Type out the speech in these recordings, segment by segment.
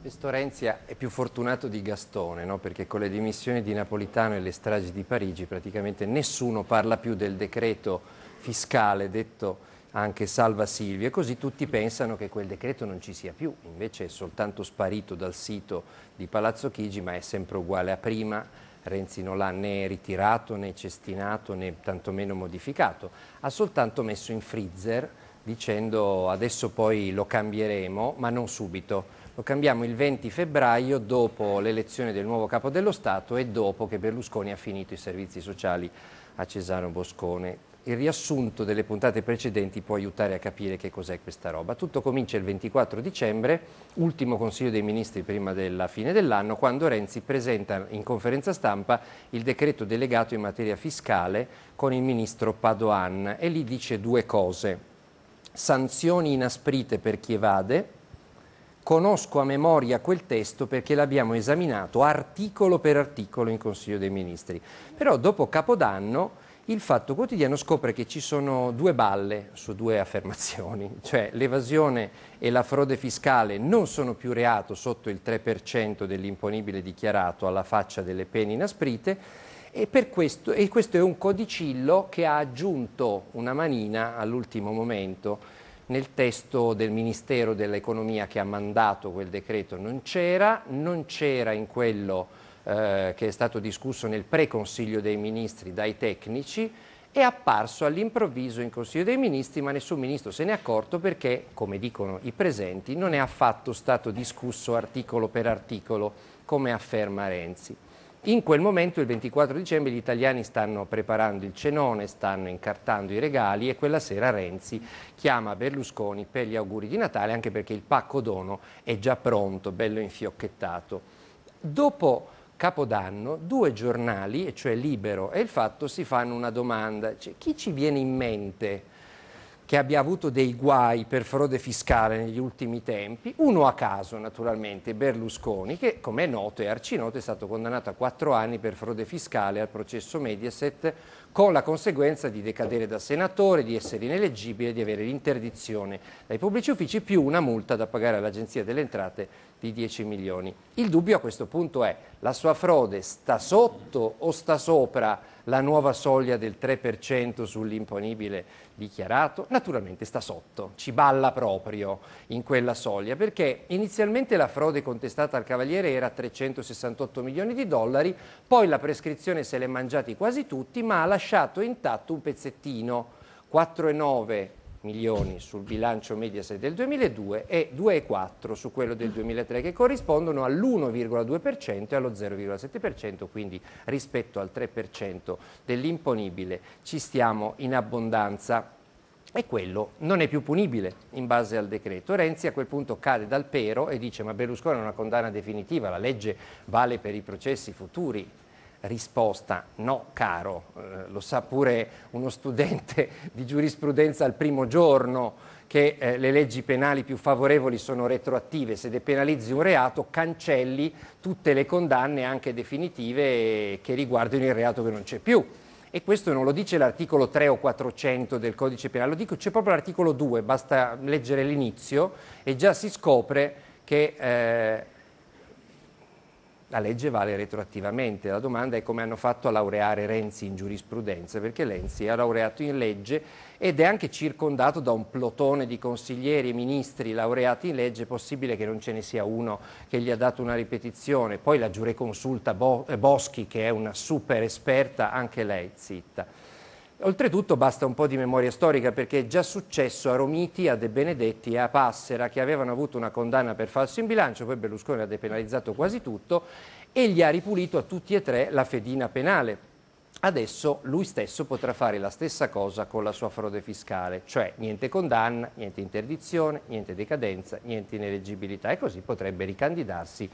Questo Renzi è più fortunato di Gastone, no? Perché con le dimissioni di Napolitano e le stragi di Parigi praticamente nessuno parla più del decreto fiscale detto anche Salva Silvia, e così tutti pensano che quel decreto non ci sia più, invece è soltanto sparito dal sito di Palazzo Chigi, ma è sempre uguale a prima. Renzi non l'ha né ritirato né cestinato né tantomeno modificato, ha soltanto messo in freezer dicendo adesso poi lo cambieremo, ma non subito. Lo cambiamo il 20 febbraio dopo l'elezione del nuovo capo dello Stato e dopo che Berlusconi ha finito i servizi sociali a Cesano Boscone. Il riassunto delle puntate precedenti può aiutare a capire che cos'è questa roba. Tutto comincia il 24 dicembre, ultimo Consiglio dei Ministri prima della fine dell'anno, quando Renzi presenta in conferenza stampa il decreto delegato in materia fiscale con il ministro Padoan e lì dice due cose: sanzioni inasprite per chi evade. Conosco a memoria quel testo perché l'abbiamo esaminato articolo per articolo in Consiglio dei Ministri. Però dopo Capodanno il Fatto Quotidiano scopre che ci sono due balle su due affermazioni, cioè l'evasione e la frode fiscale non sono più reato sotto il 3% dell'imponibile dichiarato alla faccia delle pene inasprite, e questo è un codicillo che ha aggiunto una manina all'ultimo momento. Nel testo del Ministero dell'Economia che ha mandato quel decreto non c'era in quello che è stato discusso nel pre-Consiglio dei Ministri dai tecnici, è apparso all'improvviso in Consiglio dei Ministri, ma nessun ministro se n'è accorto perché, come dicono i presenti, non è affatto stato discusso articolo per articolo, come afferma Renzi. In quel momento, il 24 dicembre, gli italiani stanno preparando il cenone, stanno incartando i regali e quella sera Renzi chiama Berlusconi per gli auguri di Natale, anche perché il pacco dono è già pronto, bello infiocchettato. Dopo Capodanno, due giornali, e cioè Libero e Il Fatto, si fanno una domanda. Cioè, chi ci viene in mente che abbia avuto dei guai per frode fiscale negli ultimi tempi? Uno a caso, naturalmente, Berlusconi, che, come è noto e arcinoto, è stato condannato a 4 anni per frode fiscale al processo Mediaset, con la conseguenza di decadere da senatore, di essere ineleggibile, di avere l'interdizione dai pubblici uffici, più una multa da pagare all'Agenzia delle Entrate di 10 milioni. Il dubbio a questo punto è: la sua frode sta sotto o sta sopra la nuova soglia del 3% sull'imponibile dichiarato? Naturalmente sta sotto, ci balla proprio in quella soglia, perché inizialmente la frode contestata al Cavaliere era 368 milioni di dollari, poi la prescrizione se l'è mangiati quasi tutti, ma ha lasciato intatto un pezzettino, 4,9 milioni sul bilancio Mediaset del 2002 e 2,4 su quello del 2003, che corrispondono all'1,2% e allo 0,7%, quindi rispetto al 3% dell'imponibile ci stiamo in abbondanza. E quello non è più punibile in base al decreto. Renzi a quel punto cade dal pero e dice: ma Berlusconi ha una condanna definitiva, la legge vale per i processi futuri. Risposta: no, caro, lo sa pure uno studente di giurisprudenza al primo giorno che le leggi penali più favorevoli sono retroattive. Se depenalizzi un reato, cancelli tutte le condanne, anche definitive, che riguardano il reato che non c'è più. E questo non lo dice l'articolo 3 o 400 del codice penale, c'è proprio l'articolo 2, basta leggere l'inizio e già si scopre che la legge vale retroattivamente. La domanda è come hanno fatto a laureare Renzi in giurisprudenza, perché Renzi è laureato in legge ed è anche circondato da un plotone di consiglieri e ministri laureati in legge. È possibile che non ce ne sia uno che gli ha dato una ripetizione. Poi la giureconsulta Boschi, che è una super esperta, anche lei zitta. Oltretutto basta un po' di memoria storica, perché è già successo a Romiti, a De Benedetti e a Passera, che avevano avuto una condanna per falso in bilancio, poi Berlusconi ha depenalizzato quasi tutto e gli ha ripulito a tutti e tre la fedina penale. Adesso lui stesso potrà fare la stessa cosa con la sua frode fiscale, cioè niente condanna, niente interdizione, niente decadenza, niente ineleggibilità, e così potrebbe ricandidarsi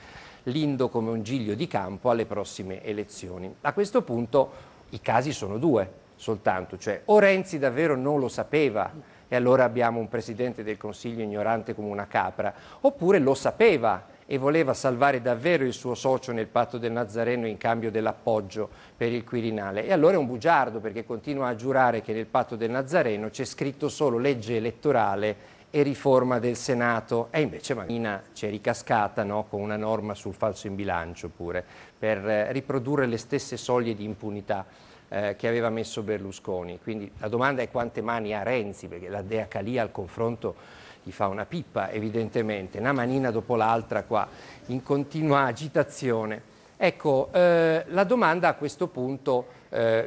lindo come un giglio di campo alle prossime elezioni. A questo punto i casi sono due soltanto, cioè o Renzi davvero non lo sapeva e allora abbiamo un Presidente del Consiglio ignorante come una capra, oppure lo sapeva e voleva salvare davvero il suo socio nel patto del Nazareno in cambio dell'appoggio per il Quirinale, e allora è un bugiardo, perché continua a giurare che nel patto del Nazareno c'è scritto solo legge elettorale e riforma del Senato, e invece Manina ci è ricascata, no? Con una norma sul falso in bilancio pure, per riprodurre le stesse soglie di impunità che aveva messo Berlusconi. Quindi la domanda è quante mani ha Renzi, perché la Dea Calia al confronto gli fa una pippa evidentemente, una manina dopo l'altra qua, in continua agitazione. Ecco, la domanda a questo punto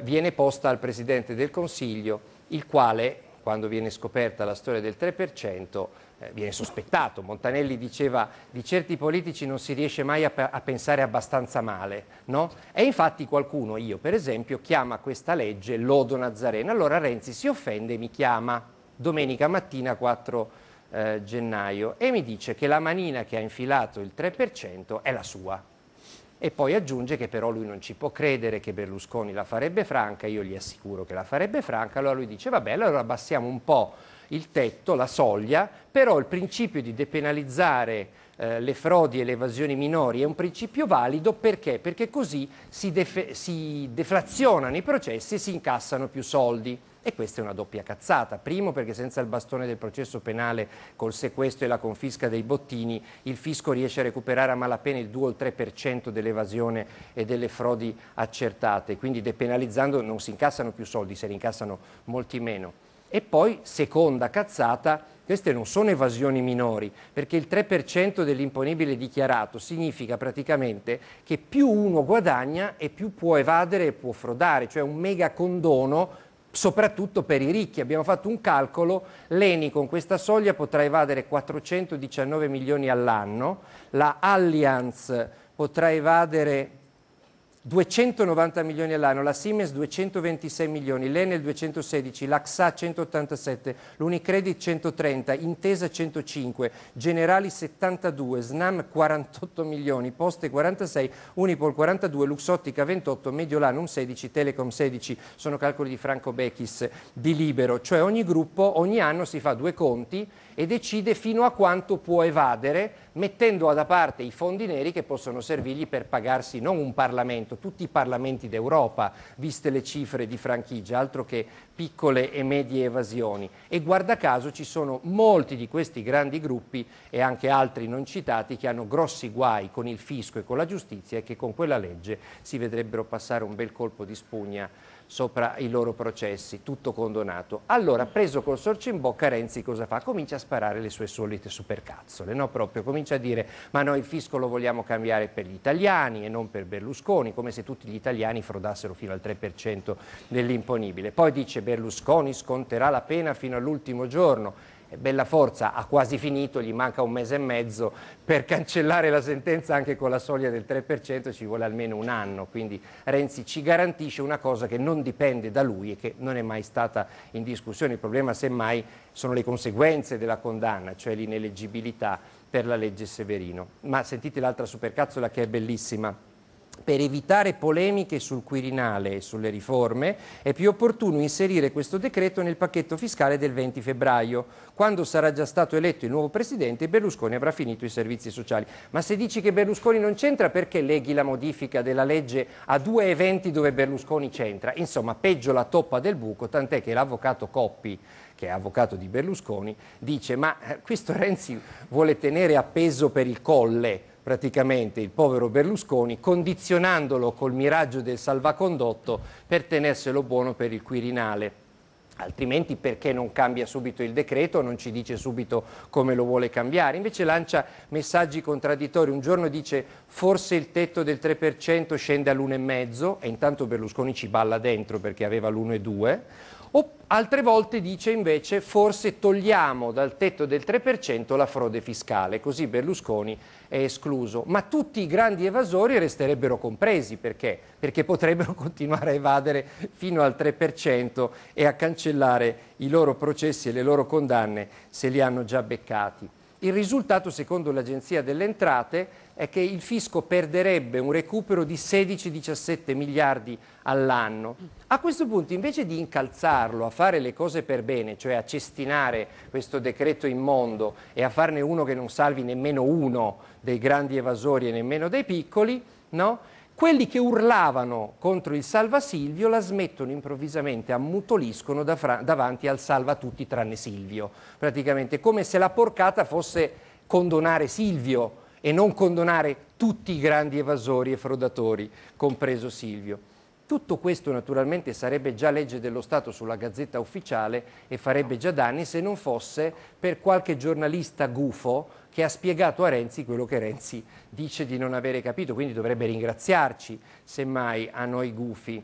viene posta al Presidente del Consiglio, il quale, quando viene scoperta la storia del 3%, viene sospettato. Montanelli diceva di certi politici non si riesce mai a pensare abbastanza male, no? E infatti qualcuno, io per esempio, chiama questa legge lodo Nazareno. Allora Renzi si offende e mi chiama domenica mattina 4 gennaio e mi dice che la manina che ha infilato il 3% è la sua. E poi aggiunge che però lui non ci può credere, che Berlusconi la farebbe franca, io gli assicuro che la farebbe franca. Allora lui dice vabbè, allora abbassiamo un po' il tetto, la soglia, però il principio di depenalizzare le frodi e le evasioni minori è un principio valido. Perché? Perché così si deflazionano i processi e si incassano più soldi. E questa è una doppia cazzata. Primo, perché senza il bastone del processo penale, col sequestro e la confisca dei bottini, il fisco riesce a recuperare a malapena il 2 o il 3% dell'evasione e delle frodi accertate. Quindi depenalizzando non si incassano più soldi, se ne incassano molti meno. E poi, seconda cazzata, queste non sono evasioni minori, perché il 3% dell'imponibile dichiarato significa praticamente che più uno guadagna e più può evadere e può frodare, cioè un mega condono soprattutto per i ricchi. Abbiamo fatto un calcolo, l'ENI con questa soglia potrà evadere 419 milioni all'anno, la Allianz potrà evadere 290 milioni all'anno, la Siemens 226 milioni, l'Enel 216, l'Axa 187, l'Unicredit 130, Intesa 105, Generali 72, Snam 48 milioni, Poste 46, Unipol 42, Luxottica 28, Mediolanum 16, Telecom 16, sono calcoli di Franco Bechis di Libero. Cioè ogni gruppo ogni anno si fa due conti e decide fino a quanto può evadere, mettendo da parte i fondi neri che possono servirgli per pagarsi non un Parlamento, tutti i Parlamenti d'Europa, viste le cifre di franchigia, altro che piccole e medie evasioni. E guarda caso ci sono molti di questi grandi gruppi e anche altri non citati che hanno grossi guai con il fisco e con la giustizia e che con quella legge si vedrebbero passare un bel colpo di spugna sopra i loro processi, tutto condonato. Allora, preso col sorcio in bocca, Renzi cosa fa? Comincia a sparare le sue solite supercazzole, no? Proprio comincia a dire ma noi il fisco lo vogliamo cambiare per gli italiani e non per Berlusconi, come se tutti gli italiani frodassero fino al 3% dell'imponibile. Poi dice Berlusconi sconterà la pena fino all'ultimo giorno. Bella forza, ha quasi finito, gli manca un mese e mezzo per cancellare la sentenza anche con la soglia del 3%, ci vuole almeno un anno, quindi Renzi ci garantisce una cosa che non dipende da lui e che non è mai stata in discussione. Il problema semmai sono le conseguenze della condanna, cioè l'ineleggibilità per la legge Severino. Ma sentite l'altra supercazzola che è bellissima. Per evitare polemiche sul Quirinale e sulle riforme è più opportuno inserire questo decreto nel pacchetto fiscale del 20 febbraio, quando sarà già stato eletto il nuovo presidente e Berlusconi avrà finito i servizi sociali. Ma se dici che Berlusconi non c'entra, perché leghi la modifica della legge a due eventi dove Berlusconi c'entra? Insomma, peggio la toppa del buco, tant'è che l'avvocato Coppi, che è avvocato di Berlusconi, dice ma questo Renzi vuole tenere appeso per il colle praticamente il povero Berlusconi, condizionandolo col miraggio del salvacondotto per tenerselo buono per il Quirinale. Altrimenti perché non cambia subito il decreto, non ci dice subito come lo vuole cambiare, invece lancia messaggi contraddittori. Un giorno dice forse il tetto del 3% scende all'1,5 e intanto Berlusconi ci balla dentro perché aveva l'1,2. O altre volte dice invece forse togliamo dal tetto del 3% la frode fiscale, così Berlusconi è escluso. Ma tutti i grandi evasori resterebbero compresi, perché? Perché potrebbero continuare a evadere fino al 3% e a cancellare i loro processi e le loro condanne se li hanno già beccati. Il risultato, secondo l'Agenzia delle Entrate, è che il fisco perderebbe un recupero di 16-17 miliardi all'anno. A questo punto, invece di incalzarlo a fare le cose per bene, cioè a cestinare questo decreto immondo e a farne uno che non salvi nemmeno uno dei grandi evasori e nemmeno dei piccoli, no? Quelli che urlavano contro il salva Silvio la smettono improvvisamente, ammutoliscono davanti al salva tutti tranne Silvio, praticamente come se la porcata fosse condonare Silvio e non condonare tutti i grandi evasori e frodatori, compreso Silvio. Tutto questo naturalmente sarebbe già legge dello Stato sulla Gazzetta Ufficiale e farebbe già danni se non fosse per qualche giornalista gufo che ha spiegato a Renzi quello che Renzi dice di non avere capito, quindi dovrebbe ringraziarci, semmai a noi gufi.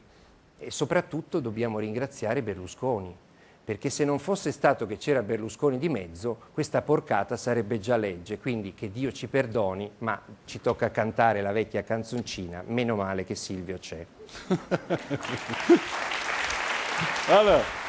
E soprattutto dobbiamo ringraziare Berlusconi, perché se non fosse stato che c'era Berlusconi di mezzo, questa porcata sarebbe già legge, quindi che Dio ci perdoni, ma ci tocca cantare la vecchia canzoncina, meno male che Silvio c'è. Allora.